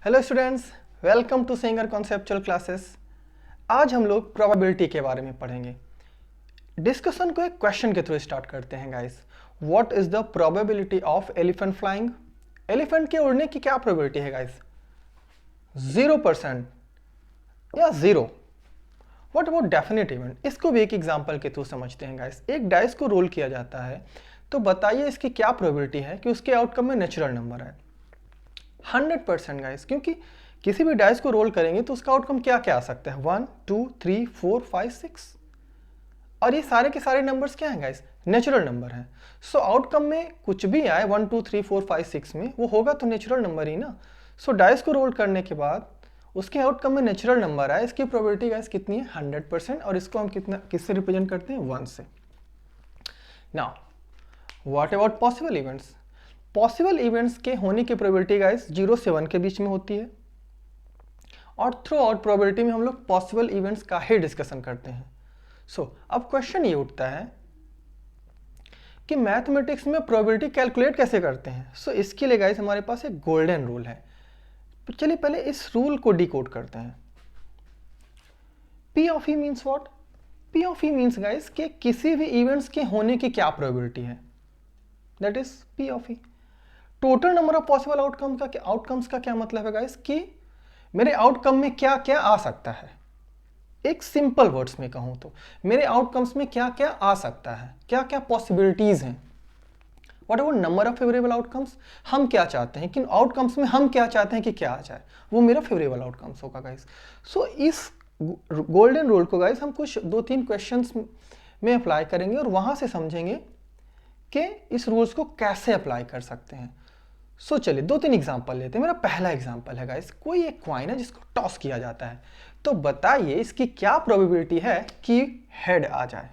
Hello students, welcome to singer conceptual classes. आज हम लोग प्रोबेबिलिटी के बारे में पढ़ेंगे। डिस्कशन को एक क्वेश्चन के थ्रू स्टार्ट करते हैं guys. What is the probability of elephant flying? Elephant के उड़ने की क्या प्रोबेबिलिटी है गाइस? 0% या 0। What about definite event? इसको भी एक एग्जांपल के थ्रू समझते हैं गाइस। एक डाइस को रोल किया जाता है, तो बताइए इसकी क्या प्रोबेबिलिटी है कि उसके आउटकम में नेचुरल नंबर है। 100% गाइस, क्योंकि किसी भी डाइस को रोल करेंगे तो उसका आउटकम क्या क्या आ सकता है? 1 2 3 4 5 6, और ये सारे के सारे नंबर्स क्या हैं गाइस? नेचुरल नंबर हैं। सो आउटकम में कुछ भी आए 1 2 3 4 5 6 में, वो होगा तो नेचुरल नंबर ही ना। सो डाइस को रोल करने के बाद उसके आउटकम में नेचुरल नंबर आए, इसकी प्रोबेबिलिटी गाइस कितनी है? 100%। और इसको हम किससे रिप्रेजेंट करते हैं? 1 से। Now what about possible events? Possible events के होने की प्रोबेबिलिटी गाइस 0 से 1 के बीच में होती है, और थ्रू आउट प्रोबेबिलिटी में हम लोग पॉसिबल इवेंट्स का ही डिस्कशन करते हैं। अब क्वेश्चन ये उठता है कि मैथमेटिक्स में प्रोबेबिलिटी कैलकुलेट कैसे करते हैं। इसके लिए गाइस हमारे पास एक गोल्डन रूल है। तो चलिए पहले इस रूल को डिकोड करते हैं। P of E means what? P of E means guys कि किसी भी इवेंट्स के होने की क्या प्रोबेबिलिटी है, that is P of E। Total number of possible outcomes का क्या मतलब है गाइस कि मेरे आउटकम में क्या क्या आ सकता है। एक सिंपल वर्ड्स में कहूं तो मेरे आउटकम्स में क्या क्या आ सकता है, क्या क्या पॉसिबिलिटीज हैं। What about number of favourable outcomes? हम क्या चाहते हैं कि आउटकम्स में हम क्या चाहते हैं कि क्या आ जाए, वो मेरा फेवरेबल आउटकम्स होगा गाइस। इस गोल्डन रूल को गाइस हम कुछ 2-3 क्वेश्चंस में अप्लाई करेंगे और वहां से समझेंगे कि इस रूल्स को कैसे अप्लाई कर सकते हैं। चलिए 2-3 एग्जांपल लेते हैं। मेरा पहला एग्जांपल है गाइस, कोई एक कॉइन है जिसको टॉस किया जाता है, तो बताइए इसकी क्या प्रोबेबिलिटी है कि हेड आ जाए।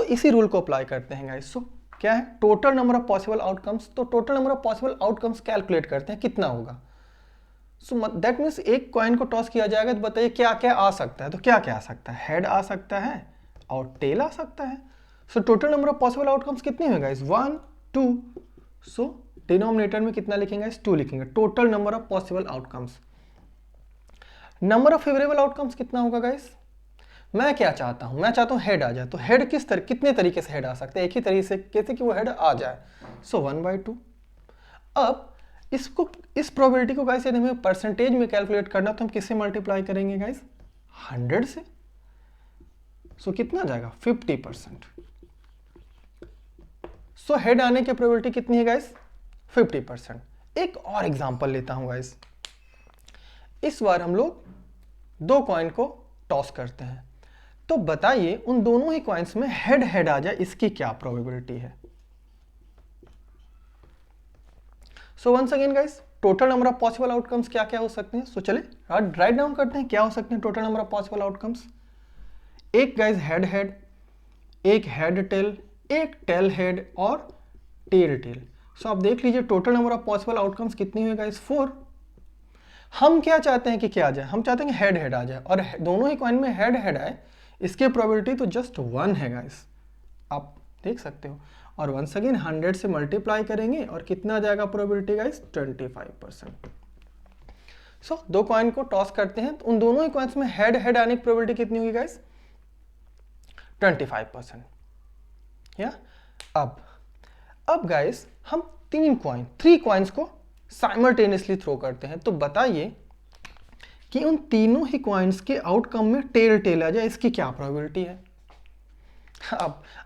इसी रूल को अप्लाई करते हैं गाइस। क्या है? Total number of possible outcomes. तो total number of possible outcomes calculate करते हैं, कितना होगा। दैट मीन्स एक कॉइन को टॉस किया जाएगा, तो बताइए क्या क्या आ सकता है। तो क्या क्या आ सकता है? हेड आ सकता है और टेल आ सकता है। Total number of possible outcomes कितने हैं गाइस? 1 2। डिनोमिनेटर में कितना लिखेंगे? 2 लिखेंगे। Total number of possible outcomes. Number of favourable outcomes कितना होगा गाइस? मैं क्या चाहता हूं? मैं चाहता हूं हेड आ जाए। तो हेड कितने तरीके से हेड आ सकते हैं? एक ही तरीके से कैसे कि वो हेड आ जाए। 1/2। अब इस प्रोबेबिलिटी को गाइस यदि हमें परसेंटेज में कैलकुलेट करना, तो हम किससे मल्टीप्लाई करेंगे गाइस? 100 से। कितना जाएगा? 50%। हेड आने की प्रोबेबिलिटी कितनी है गाइस? 50%। एक और एग्जांपल लेता हूं गाइस। इस बार हम लोग 2 कॉइन को टॉस करते हैं, तो बताइए उन दोनों ही कॉइन्स में हेड हेड आ जाए, इसकी क्या प्रोबेबिलिटी है। Once again guys, total number of possible outcomes क्या क्या हो सकते हैं। चलिए राइट डाउन करते हैं क्या हो सकते हैं total number of possible outcomes. एक गाइस हेड हेड, एक हेड टेल, एक टेल हेड और टेल टेल। आप देख लीजिए total number of possible outcomes कितनी हुई गाइस? 4। हम क्या चाहते हैं कि क्या आ जाए? हम चाहते हैं कि हेड हेड आ जाए, और दोनों ही कॉइन में हेड हेड आए, इसकी प्रोबेबिलिटी तो जस्ट 1 है गाइस, आप देख सकते हो। और वंस अगेन 100 से मल्टीप्लाई करेंगे और कितना आ जाएगा प्रोबेबिलिटी गाइस? 25%। दो कॉइन को टॉस करते हैं, तो उन दोनों ही कॉइन्स में हेड हेड आने की प्रोबेबिलिटी कितनी होगी गाइस? 25%। या अब गाइस हम 3 कॉइन्स को साइमल्टेनियसली थ्रो करते हैं, तो बताइए कि उन तीनों ही कॉइन्स के आउटकम में टेल टेल आ जाए, इसकी क्या प्रोबेबिलिटी है।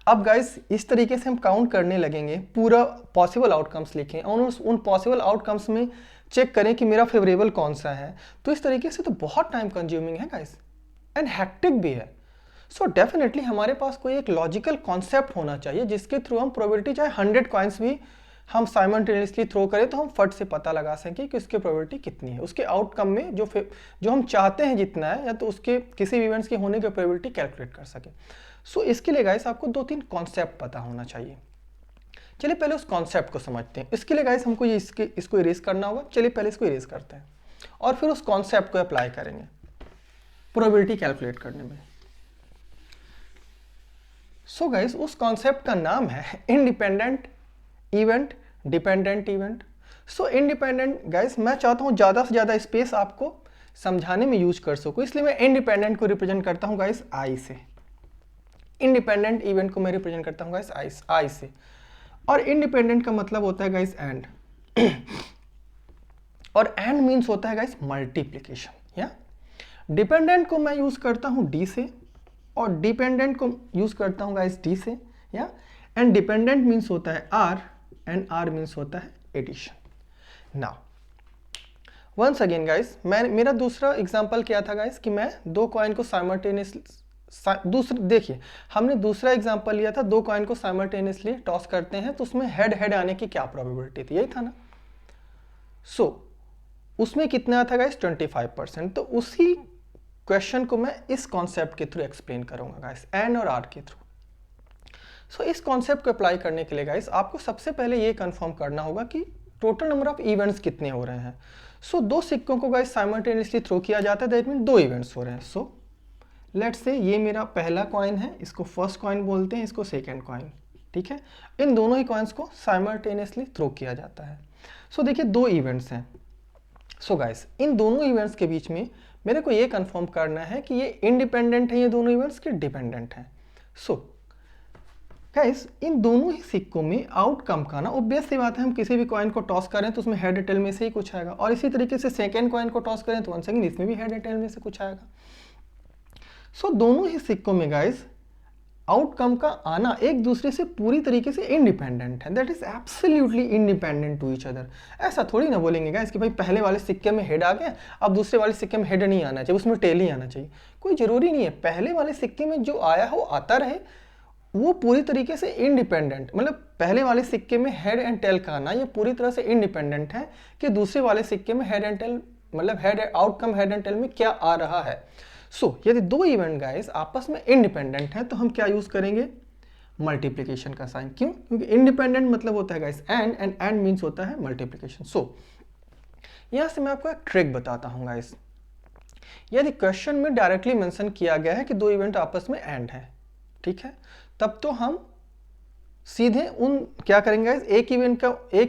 अब गाइस इस तरीके से हम काउंट करने लगेंगे, पूरा पॉसिबल आउटकम्स लिखें और उन पॉसिबल आउटकम्स में चेक करें कि मेरा फेवरेबल कौन सा है। तो इस तरीके से तो बहुत टाइम कंज्यूमिंग है गाइस, एंड हैक्टिक भी है। डेफिनेटली हमारे पास कोई एक लॉजिकल कॉन्सेप्ट होना चाहिए जिसके थ्रू हम प्रोबेबिलिटी, चाहे 100 कॉइन्स भी हम साइमल्टेनियसली थ्रो करें, तो हम फट से पता लगा सकें कि उसकी प्रोबेबिलिटी कितनी है। उसके आउटकम में जो हम चाहते हैं जितना है, या तो उसके किसी भी इवेंट्स के होने की प्रोबेबिलिटी कैलकुलेट कर सके। इसके लिए गाइस आपको 2-3 कॉन्सेप्ट पता होना चाहिए। चलिए पहले उस कॉन्सेप्ट को समझते हैं। इसके लिए गाइस हमको इसको इरेज करना होगा। चलिए पहले इसको इरेज करते हैं और फिर उस कॉन्सेप्ट को अप्लाई करेंगे प्रोबेबिलिटी कैलकुलेट करने में। गाइस उस कॉन्सेप्ट का नाम है इंडिपेंडेंट इवेंट, डिपेंडेंट इवेंट। सो इंडिपेंडेंट गाइस, मैं चाहता हूँ ज़्यादा से ज़्यादा स्पेस आपको समझाने में यूज कर सकूँ, इसलिए मैं इंडिपेंडेंट को रिप्रेजेंट करता हूँ गाइस आई से। इंडिपेंडेंट इवेंट को मैं रिप्रेजेंट करता हूँ गाइस आई से। और इंडिपेंडेंट का मतलब होता है गाइस एंड, और एंड मीन्स होता है गाइस मल्टीप्लिकेशन। या डिपेंडेंट को मैं यूज करता हूँ डी से, और डिपेंडेंट को यूज करता हूँ गाइस डी से। या एंड डिपेंडेंट मीन्स होता है आर, एंड आर मीन्स होता है addition. Now once again guys, मेरा दूसरा एग्जांपल क्या था गाइस कि मैं दो कॉइन को साइमल्टेनियसली, देखिए हमने दूसरा एग्जांपल लिया था, दो कॉइन को साइमल्टेनियसली टॉस करते हैं तो उसमें हेड हेड आने की क्या प्रोबेबिलिटी थी, यही था ना। उसमें कितना था गाइस 25%। तो उसी क्वेश्चन को मैं इस कॉन्सेप्ट के थ्रू एक्सप्लेन करूंगा गाइस, एंड और आर के थ्रू। इस कॉन्सेप्ट को अप्लाई करने के लिए गाइस आपको सबसे पहले ये कंफर्म करना होगा कि टोटल नंबर ऑफ इवेंट्स कितने हो रहे हैं। दो सिक्कों को गाइस साइमल्टेनियसली थ्रो किया जाता है, दैट मीन दो इवेंट्स हो रहे हैं। लेट्स से ये मेरा पहला कॉइन है, इसको फर्स्ट कॉइन बोलते हैं, इसको सेकेंड कॉइन, ठीक है। इन दोनों ही कॉइन्स को साइमल्टेनियसली थ्रो किया जाता है। देखिए दो इवेंट्स हैं। गाइस इन दोनों इवेंट्स के बीच में मेरे को ये कंफर्म करना है कि ये इंडिपेंडेंट है, ये दोनों इवेंट्स के डिपेंडेंट हैं। गाइस इन दोनों ही सिक्कों में आउटकम का ना ऑब्वियस सी बात है, हम किसी भी कॉइन को टॉस करें तो उसमें हेड टेल में से ही कुछ आएगा, और इसी तरीके से सेकेंड कॉइन को टॉस करें तो वन सेकेंड इसमें भी हेड टेल में से कुछ आएगा। दोनों ही सिक्कों में गाइस आउटकम का आना एक दूसरे से पूरी तरीके से इंडिपेंडेंट है, that is absolutely independent to each other. ऐसा थोड़ी ना बोलेंगे गाइस कि भाई पहले वाले सिक्के में हेड आ गया, अब दूसरे वाले सिक्के में हेड नहीं आना चाहिए, उसमें टेल ही आना चाहिए। कोई जरूरी नहीं है, पहले वाले सिक्के में जो आया हो आता रहे, वो पूरी तरीके से इंडिपेंडेंट, मतलब पहले वाले सिक्के में हेड एंड टेल का आना ये पूरी तरह से इंडिपेंडेंट है कि दूसरे वाले सिक्के में हेड एंड टेल, मतलब head outcome head and tail में क्या आ रहा है। यदि दो इवेंट गाइस आपस में इंडिपेंडेंट हैं तो हम क्या यूज करेंगे, मल्टीप्लिकेशन का साइन। क्यों? क्योंकि इंडिपेंडेंट मतलब होता है guys and, and and means होता है मल्टीप्लिकेशन। यहां से मैं आपको एक ट्रिक बताता हूं गाइस। यदि क्वेश्चन में डायरेक्टली मेंशन किया गया है कि दो इवेंट आपस में एंड है, ठीक है, तब तो हम सीधे उन क्या करेंगे गाइस, एक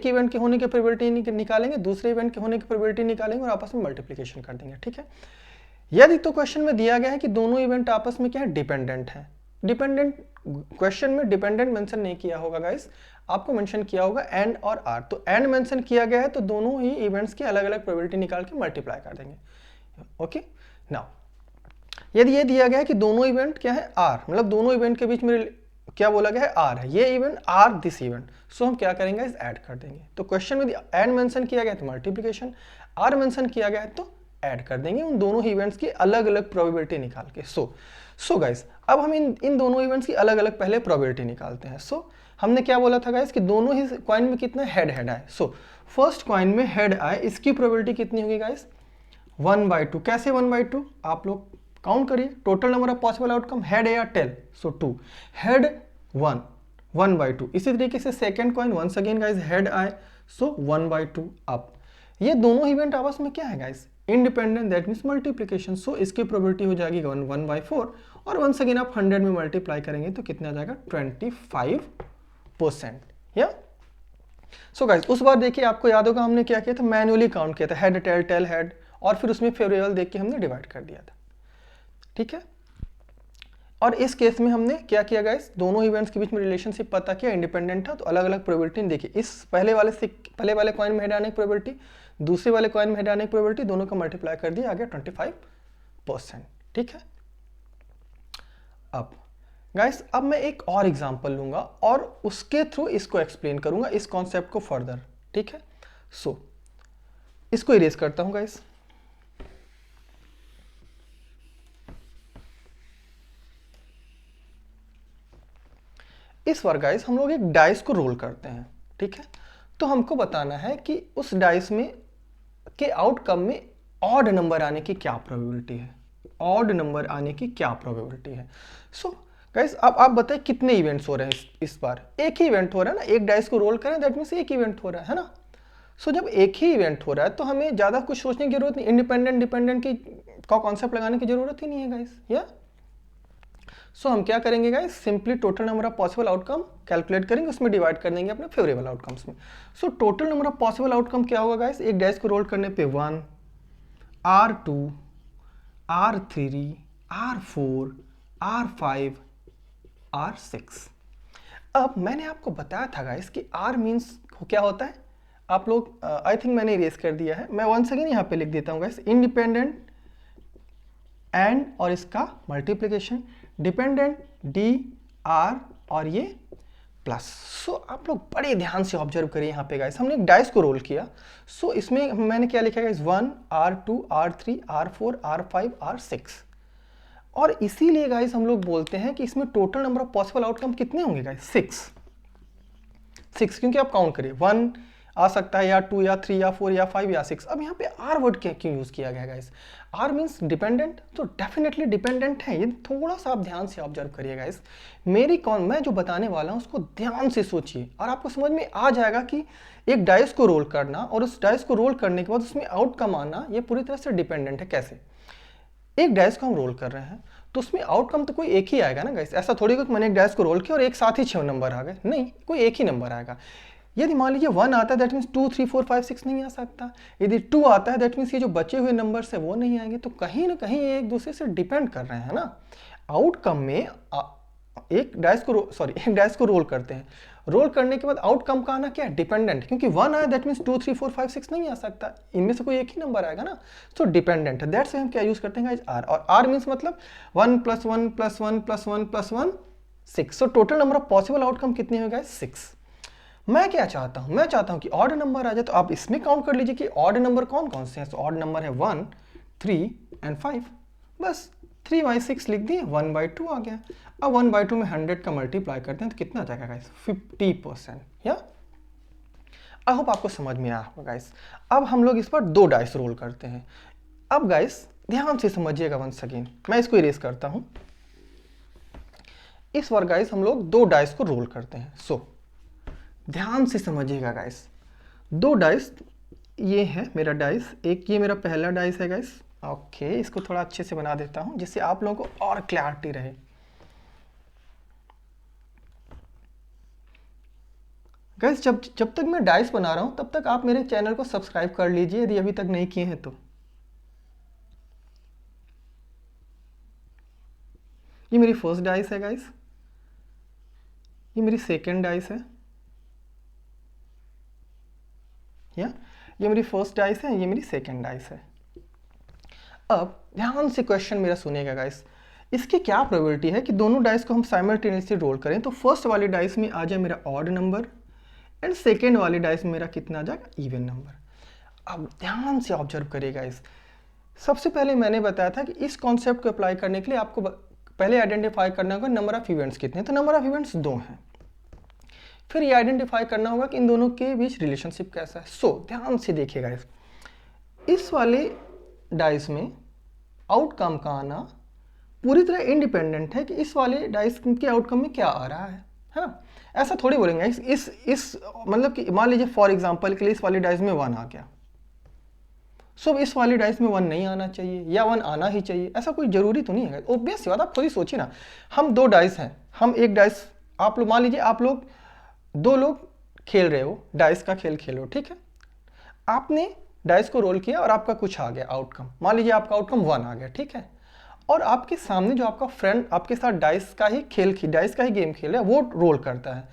इवेंट के होने की प्रोबेबिलिटी निकालेंगे, दूसरे इवेंट के होने की प्रोबेबिलिटी निकालेंगे और आपस में मल्टीप्लिकेशन कर देंगे, ठीक है। यदि तो क्वेश्चन में दिया गया है कि दोनों इवेंट आपस में क्या है, डिपेंडेंट है। डिपेंडेंट क्वेश्चन में डिपेंडेंट मेंशन नहीं किया होगा गाइस, आपको मेंशन किया होगा एंड और आर। तो एंड मेंशन किया गया है तो दोनों ही इवेंट्स की अलग अलग प्रोबेबिलिटी निकाल के मल्टीप्लाई कर देंगे। ओके, नाउ यदि ये दिया गया है कि दोनों इवेंट क्या है, आर, मतलब दोनों इवेंट के बीच में क्या बोला गया है, आर है, ये इवेंट आर दिस इवेंट, हम क्या करेंगे इस ऐड कर देंगे। तो क्वेश्चन में एंड मेंशन किया गया है तो मल्टीप्लिकेशन, आर मेंशन किया गया है तो ऐड कर देंगे उन दोनों ही इवेंट्स की अलग अलग प्रोबेबिलिटी निकाल के। सो गाइस अब हम इन दोनों इवेंट्स की अलग अलग पहले प्रोबेबिलिटी निकालते हैं। हमने क्या बोला था गाइस कि दोनों ही कॉइन में कितना हेड आए। फर्स्ट कॉइन में हेड आए, इसकी प्रोबेबिलिटी कितनी होगी गाइस, 1/2। कैसे 1/2, आप लोग काउंट करिए, total number of possible outcome head या टेल, 2 हेड 1/2। इसी तरीके से second coin once again guys head आए, 1/2 अप। ये दोनों इवेंट आपस में क्या है guys, independent, that means multiplication. इसकी प्रोबेबिलिटी हो जाएगी 1/4, और वंस अगेन आप 100 में मल्टीप्लाई करेंगे तो कितना आ जाएगा 25%। या गाइस उस बार देखिए आपको याद होगा हमने क्या किया था, मैन्युअली काउंट किया था, हेड टेल टेल हेड, और फिर उसमें फेवरेबल देख के हमने डिवाइड कर दिया था, ठीक है। और इस केस में हमने क्या किया गाइस, दोनों इवेंट्स के बीच में रिलेशनशिप पता किया, इंडिपेंडेंट था, तो अलग अलग प्रोबेबिलिटी देखिए, इस पहले वाले कॉइन में हेड आने की प्रोबेबिलिटी, दूसरे वाले कॉइन में हेड आने की प्रोबेबिलिटी, दोनों का मल्टीप्लाई कर दिया, आ गया 25%, ठीक है। अब गाइस अब मैं एक और एग्जांपल लूंगा और उसके थ्रू इसको एक्सप्लेन करूंगा, इस कॉन्सेप्ट को फर्दर, ठीक है। इसको इरेज करता हूं गाइस। इस बार गाइस हम लोग एक डाइस को रोल करते हैं, ठीक है। तो हमको बताना है कि उस डाइस में के आउटकम में ऑड नंबर आने की क्या प्रोबेबिलिटी है, ऑड नंबर आने की क्या प्रोबेबिलिटी है। गाइस अब आप बताएं कितने इवेंट्स हो रहे हैं इस बार, एक ही इवेंट हो रहा है ना, एक डाइस को रोल करें दैट मीन्स एक इवेंट हो रहा है ना। जब एक ही इवेंट हो रहा है तो हमें ज्यादा कुछ सोचने की जरूरत नहीं, इंडिपेंडेंट डिपेंडेंट की का कॉन्सेप्ट लगाने की जरूरत ही नहीं है गाइस। या सो हम क्या करेंगे guys, simply total number of possible outcome calculate करेंगे, उसमें डिवाइड कर देंगे अपने फेवरेबल आउटकम्स में। So total number of possible outcome क्या होगा गाइस, एक डाइस को रोल करने पे 1, R2, R3, R4, R5, R6। अब मैंने आपको बताया था गाइस कि R मीन्स क्या होता है, आप लोग आई थिंक मैंने इरेज कर दिया है, मैं वंस अगेन यहाँ पे लिख देता हूँ गाइस, इंडिपेंडेंट एंड और इसका मल्टीप्लिकेशन, डिपेंडेंट डी आर और ये प्लस। सो आप लोग बड़े ध्यान से ऑब्जर्व करिए यहाँ पे गाइस, हमने एक डाइस को रोल किया। सो इसमें मैंने क्या लिखा guys, 1, R2, R3, R4, R5, R6। और इसीलिए गाइस हम लोग बोलते हैं कि इसमें total number of possible outcome कितने होंगे गाइस, 6, क्योंकि आप काउंट करिए 1 आ सकता है या 2 या 3 या 4 या 5 या 6। अब यहाँ पे आर वर्ड क्यों यूज किया गया गाइस, आर मीन्स डिपेंडेंट, तो डेफिनेटली डिपेंडेंट है, ये थोड़ा सा आप ध्यान से ऑब्जर्व करिए गाइस। मैं जो बताने वाला हूँ उसको ध्यान से सोचिए और आपको समझ में आ जाएगा कि एक डाइस को रोल करना और उस डाइस को रोल करने के बाद उसमें आउटकम आना, ये पूरी तरह से डिपेंडेंट है। कैसे, एक डाइस को हम रोल कर रहे हैं तो उसमें आउटकम तो कोई एक ही आएगा ना गाइस, ऐसा थोड़ी कि मैंने एक डाइस को रोल किया और एक साथ ही 6 नंबर आ गए, नहीं, कोई एक ही नंबर आएगा। यदि मान लीजिए 1 आता है दैट मीन्स 2, 3, 4, 5, 6 नहीं आ सकता, यदि 2 आता है दैट मीन्स ये जो बचे हुए नंबर्स है वो नहीं आएंगे, तो कहीं ना कहीं ये एक दूसरे से डिपेंड कर रहे हैं ना। आउटकम में एक डाइस को रोल करते हैं, रोल करने के बाद आउटकम का आना क्या है, डिपेंडेंट, क्योंकि 1 आया दैट मीन्स 2, 3, 4, 5, 6 नहीं आ सकता, इनमें से कोई एक ही नंबर आएगा ना, तो डिपेंडेंट है। दैट्स हम क्या यूज करते हैं गाइस, आर, और आर मीन्स मतलब 1 + 1 + 1 + 1 + 1 6। So total number of possible outcome कितने हो गाइस, 6। मैं क्या चाहता हूं, मैं चाहता हूं कि ऑड नंबर आ जाए, तो आप इसमें काउंट कर लीजिए कि ऑड नंबर कौन कौन से हैं। तो ऑड नंबर है 1, 3 एंड 5, बस 3/6 लिख दिए, 1/2 आ गया। अब 1/2 में 100 का मल्टीप्लाई करते हैं तो कितना आ जाएगा गाइस, 50%। या आई होप आपको समझ में आया होगा गाइस। अब हम लोग इस पर 2 डाइस रोल करते हैं। अब गाइस ध्यान से समझिएगा वंस अगेन, मैं इसको इरेज करता हूं। इस बार गाइस हम लोग 2 डाइस को रोल करते हैं। सो ध्यान से समझिएगा गाइस, 2 डाइस, ये है मेरा डाइस, एक ये मेरा पहला डाइस है गाइस। ओके, इसको थोड़ा अच्छे से बना देता हूं जिससे आप लोगों को और क्लैरिटी रहे। गाइस जब तक मैं डाइस बना रहा हूं तब तक आप मेरे चैनल को सब्सक्राइब कर लीजिए यदि अभी तक नहीं किए हैं तो। ये मेरी फर्स्ट डाइस है गाइस, ये मेरी सेकेंड डाइस है, या ये मेरी फर्स्ट डाइस है, ये मेरी सेकेंड डाइस है। अब ध्यान से क्वेश्चन मेरा सुनिएगा गाइस, इसकी क्या प्रोबेबिलिटी है कि दोनों डाइस को हम साइमल्टेनियसली रोल करें, तो फर्स्ट वाली डाइस में आ जाए मेरा ऑड नंबर एंड सेकेंड वाली डाइस में मेरा कितना आ जाएगा, इवन नंबर। अब ध्यान से ऑब्जर्व करिए गाइस, सबसे पहले मैंने बताया था कि इस कॉन्सेप्ट को अप्लाई करने के लिए आपको पहले आइडेंटिफाई करना होगा नंबर ऑफ इवेंट्स कितने, तो नंबर ऑफ इवेंट्स 2 हैं। फिर ये आइडेंटिफाई करना होगा कि इन दोनों के बीच रिलेशनशिप कैसा है। सो ध्यान से देखिएगा, इस वाले डाइस में आउटकम का आना पूरी तरह इंडिपेंडेंट है कि इस वाले डाइस के आउटकम में क्या आ रहा है ना। ऐसा थोड़ी बोलेंगे इस मतलब कि मान लीजिए फॉर एग्जांपल के लिए इस वाली डाइस में 1 आ गया, सो इस वाली डाइस में 1 नहीं आना चाहिए या 1 आना ही चाहिए, ऐसा कोई जरूरी तो नहीं है। ऑब्वियस बात, आप खुद ही सोचिए ना, हम 2 डाइस हैं, हम एक डाइस, आप लोग मान लीजिए आप लोग 2 लोग खेल रहे हो, डाइस का खेल खेल रहे हो, ठीक है। आपने डाइस को रोल किया और आपका कुछ आ गया आउटकम, मान लीजिए आपका आउटकम 1 आ गया, ठीक है। और आपके सामने जो आपका फ्रेंड आपके साथ डाइस का ही गेम खेल रहा है, वो रोल करता है,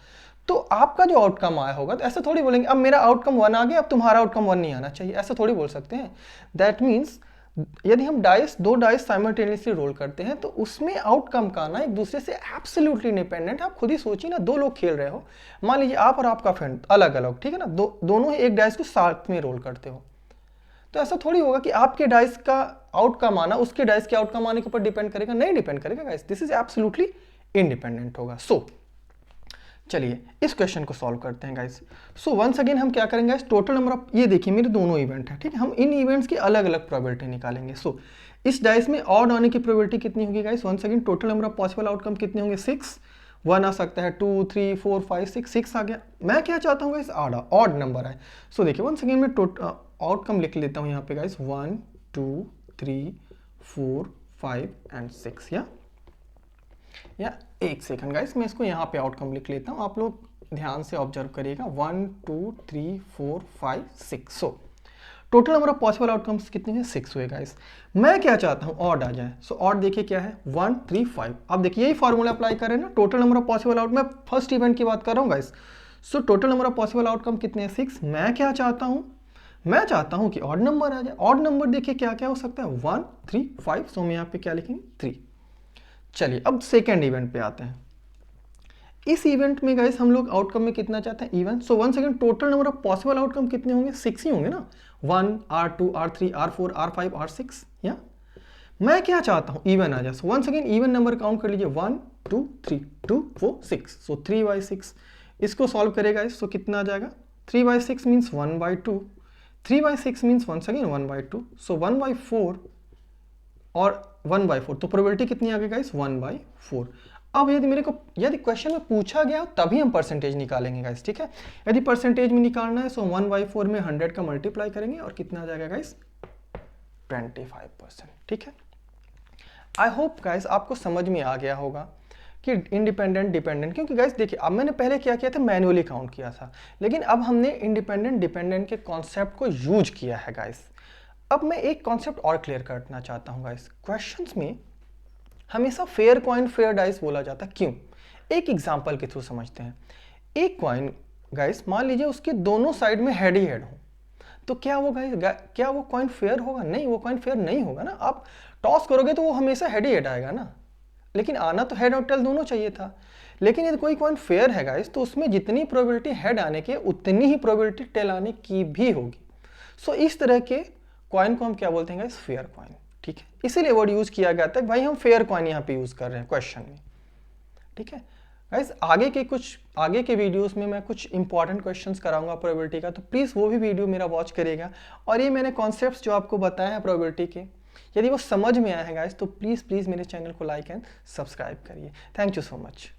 तो आपका जो आउटकम आया होगा, तो ऐसा थोड़ी बोलेंगे अब मेरा आउटकम 1 आ गया, अब तुम्हारा आउटकम 1 नहीं आना चाहिए, ऐसा थोड़ी बोल सकते हैं। दैट मीन्स यदि हम 2 डाइस साइमल्टेनियसली रोल करते हैं तो उसमें आउटकम का आना एक दूसरे से एब्सोल्युटली इंडिपेंडेंट। आप खुद ही सोचिए ना, 2 लोग खेल रहे हो, मान लीजिए आप और आपका फ्रेंड अलग अलग, ठीक है ना, दोनों ही एक डाइस को साथ में रोल करते हो, तो ऐसा थोड़ी होगा कि आपके डाइस का आउटकम आना उसके डाइस के आउटकम आने के ऊपर डिपेंड करेगा, नहीं डिपेंड करेगा guys, this is absolutely independent होगा। सो चलिए इस क्वेश्चन को सॉल्व करते हैं गाइस। सो वंस अगेन हम क्या करेंगे गाइस, टोटल नंबर ऑफ, ये देखिए मेरे दोनों इवेंट है, ठीक है, हम इन इवेंट्स की अलग अलग प्रोबेबिलिटी निकालेंगे। सो इस डाइस में ऑड आने की प्रोबेबिलिटी कितनी होगी guys, once again total number of possible outcome कितने होंगे, 6, 1 आ सकता है, 2, 3, 4, 5, 6 आ गया। मैं क्या चाहता हूँ गाइस, ऑड नंबर है। सो देखिए वंस अगेन मैं आउटकम लिख लेता हूँ यहाँ पे गाइस, 1, 2, 3, 4, 5 एंड 6, या या एक सेकंड गाइस, मैं इसको यहाँ पे आउटकम लिख लेता हूँ, आप लोग ध्यान से ऑब्जर्व करिएगा। 1 2 3 4 5 6। So total number of possible outcomes कितने हैं? 6 हुए गाइस। मैं क्या चाहता हूँ? ऑड आ जाए। सो ऑड देखिए क्या है? 1 3 5। अब देखिए यही फॉर्मूला अप्लाई करें ना, total number of possible out, मैं फर्स्ट इवेंट की बात कर रहा हूँ guys. So total number of possible outcome कितने हैं? 6। मैं क्या चाहता हूँ? मैं चाहता हूँ कि ऑड नंबर आ जाए। ऑड नंबर देखिए क्या क्या हो सकता है? 1 3 5। सो हम यहाँ पे क्या लिखेंगे? 3। चलिए अब सेकेंड इवेंट पे आते हैं। इस इवेंट में गाइस हम लोग आउटकम में कितना चाहते हैं? Even. So one second, total number of possible outcome कितने होंगे? 6 ही होंगे ना। 1 R2 R3 R4 R5 R6। या मैं क्या चाहता हूं? इवन आ जाए। So one second even number count कर लीजिए। 1 2 3 2 4 6। सो 3/6 इसको सॉल्व करेगा इस, तो कितना आ जाएगा? 3/6 मीन्स 1/2। 3/6 means one second 1/2। सो 1/4 और 1/4, तो प्रोबेबिलिटी कितनी आ गई गाइस? 1/4। अब यदि क्वेश्चन में पूछा गया तभी हम परसेंटेज निकालेंगे गाइस, ठीक है। यदि परसेंटेज में निकालना है, सो 1/4 में 100 का मल्टीप्लाई करेंगे और कितना आ जाएगा गाइस? 25%, ठीक है। आई होप गाइस आपको समझ में आ गया होगा कि इंडिपेंडेंट डिपेंडेंट, क्योंकि गाइस देखिए अब मैंने पहले क्या किया था? मैन्युअली काउंट किया था, लेकिन अब हमने इंडिपेंडेंट डिपेंडेंट के कॉन्सेप्ट को यूज किया है गाइस। अब मैं एक कॉन्सेप्ट और क्लियर करना चाहता हूं गाइस। क्वेश्चंस में हमेशा फेयर कॉइन फेयर डाइस बोला जाता है, क्यों? एक एग्जांपल के थ्रू समझते हैं। एक कॉइन गाइस, मान लीजिए उसके दोनों साइड में हेड ही हेड हो, तो क्या वो गाइस, क्या वो कॉइन फेयर होगा? नहीं, वो कॉइन फेयर नहीं होगा ना। आप टॉस करोगे तो वो हमेशा हेड ही हेड आएगा ना, लेकिन आना तो हेड और टेल दोनों चाहिए था। लेकिन यदि कोई कॉइन फेयर है गाइस, तो उसमें जितनी प्रोबेबिलिटी हेड आने की उतनी ही प्रोबेबिलिटी टेल आने की भी होगी। सो इस तरह के कॉइन को हम क्या बोलते हैं गाइस? फेयर कॉइन, ठीक है। इसीलिए वर्ड यूज किया गया था भाई हम फेयर कॉइन यहाँ पे यूज कर रहे हैं क्वेश्चन में, ठीक है गाइस। आगे के वीडियोस में मैं कुछ इंपॉर्टेंट क्वेश्चंस कराऊंगा प्रोबेबिलिटी का, तो प्लीज वो भी वीडियो मेरा वॉच करिएगा। और ये मैंने कॉन्सेप्ट्स जो आपको बताया है प्रोबेबिलिटी के, यदि वो समझ में आए हैं गाइस, तो प्लीज मेरे चैनल को लाइक एंड सब्सक्राइब करिए। Thank you so much.